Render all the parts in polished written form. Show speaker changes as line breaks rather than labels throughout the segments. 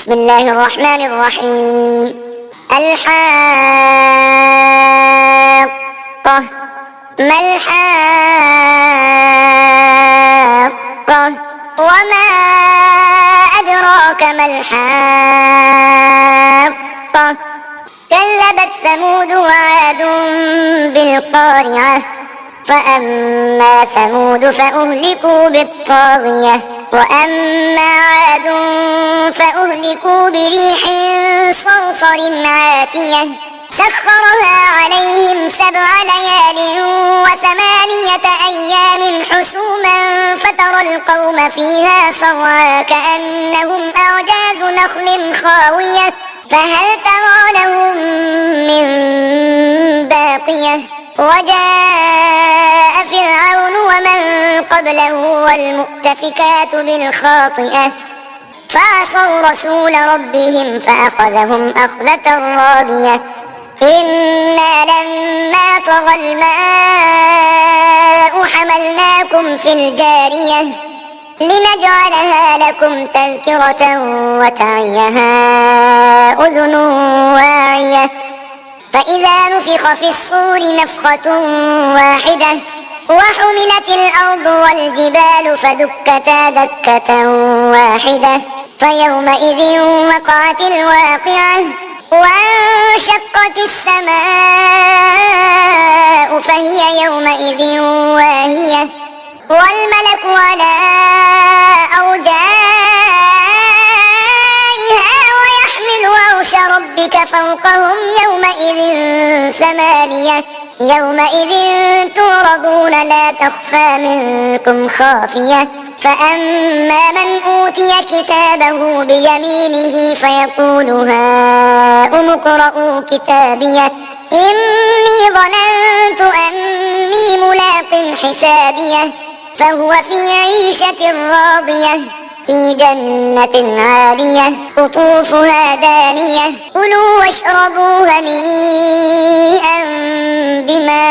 بسم الله الرحمن الرحيم. الحاقة. ما الحاقة؟ وما أدراك ما الحاقة؟ كذبت ثمود وعاد بالقارعة. فأما ثمود فأهلكوا بالطاغية، وأما عاد فأهلكوا بريح صرصر عاتية سخرها عليهم 7 ليال و8 أيام حسوما فترى القوم فيها صرعى كأنهم أعجاز نخل خاوية فهل ترى لهم من باقية. وجاء فرعون ومن قبله والمؤتفكات بالخاطئة فعصوا رسول ربهم فأخذهم أخذة رابية. إنا لما طغى الماء حملناكم في الجارية لنجعلها لكم تذكرة وتعيها أذن واعية. فإذا نفخ في الصور نفخة واحدة وحملت الأرض والجبال فدكتا دكة واحدة فيومئذ وقعت الواقعة وانشقت السماء فهي يومئذ واهية والملك على أرجائها ويحمل عرش ربك فوقهم يومئذ 8 يومئذ تعرضون لا تخفى منكم خافية. فأما من أوتي كتابه بيمينه فيقول هاؤم اقرءوا كتابيه إني ظننت أني ملاق حسابيه فهو في عيشة راضية في جنة عالية قطوفها دانية كلوا واشربوا هنيئا بما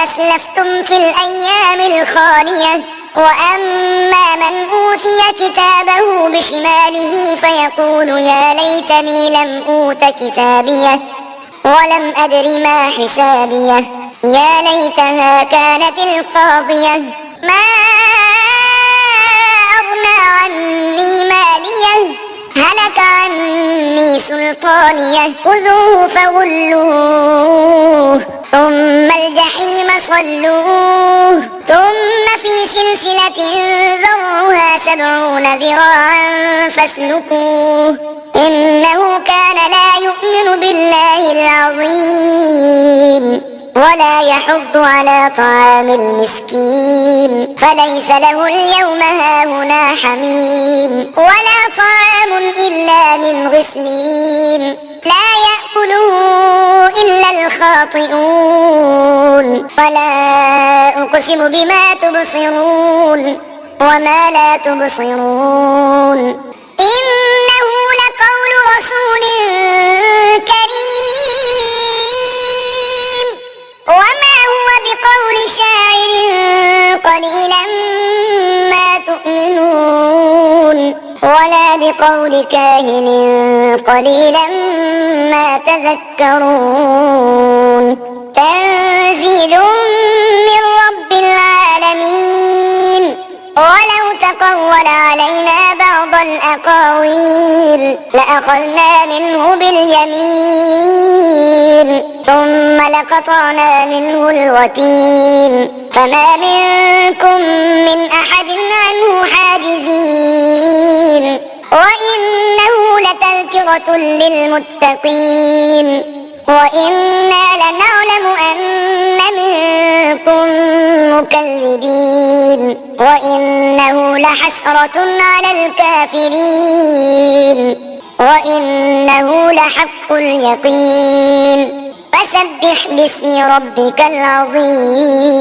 أسلفتم في الأيام الخالية. وأما من أوتي كتابه بشماله فيقول يا ليتني لم أوت كتابيه ولم أدر ما حسابيه يا ليتها كانت القاضية ما أغنى عني ماليه هلك عني سلطانيه خذوه فغلوه ثم الجحيم صلوه ثم في سلسلة ذرعها 70 ذراعا فاسلكوه إنه كان لا يؤمن بالله العظيم ولا يحض على طعام المسكين فليس له اليوم هاهنا حميم ولا طعام إلا من غسلين لا يأكله إلا الخاطئون. ولا أقسم بما تبصرون وما لا تبصرون إنه لقول رسول كريم وما هو بقول شاعر قليلا ما تؤمنون ولا بقول كاهن قليلا ما تذكرون تنزيل من رب العالمين. ولو تقول علينا بعض الأقاويل لأخذنا منه باليمين ثم لقطعنا منه الوتين فما منكم من أحد عنه حاجزين. وإنه لتذكرة للمتقين وإنا لنعلم أن منكم مكذبين وإنه لحسرة على الكافرين وإنه لحق اليقين فسبح باسم ربك العظيم.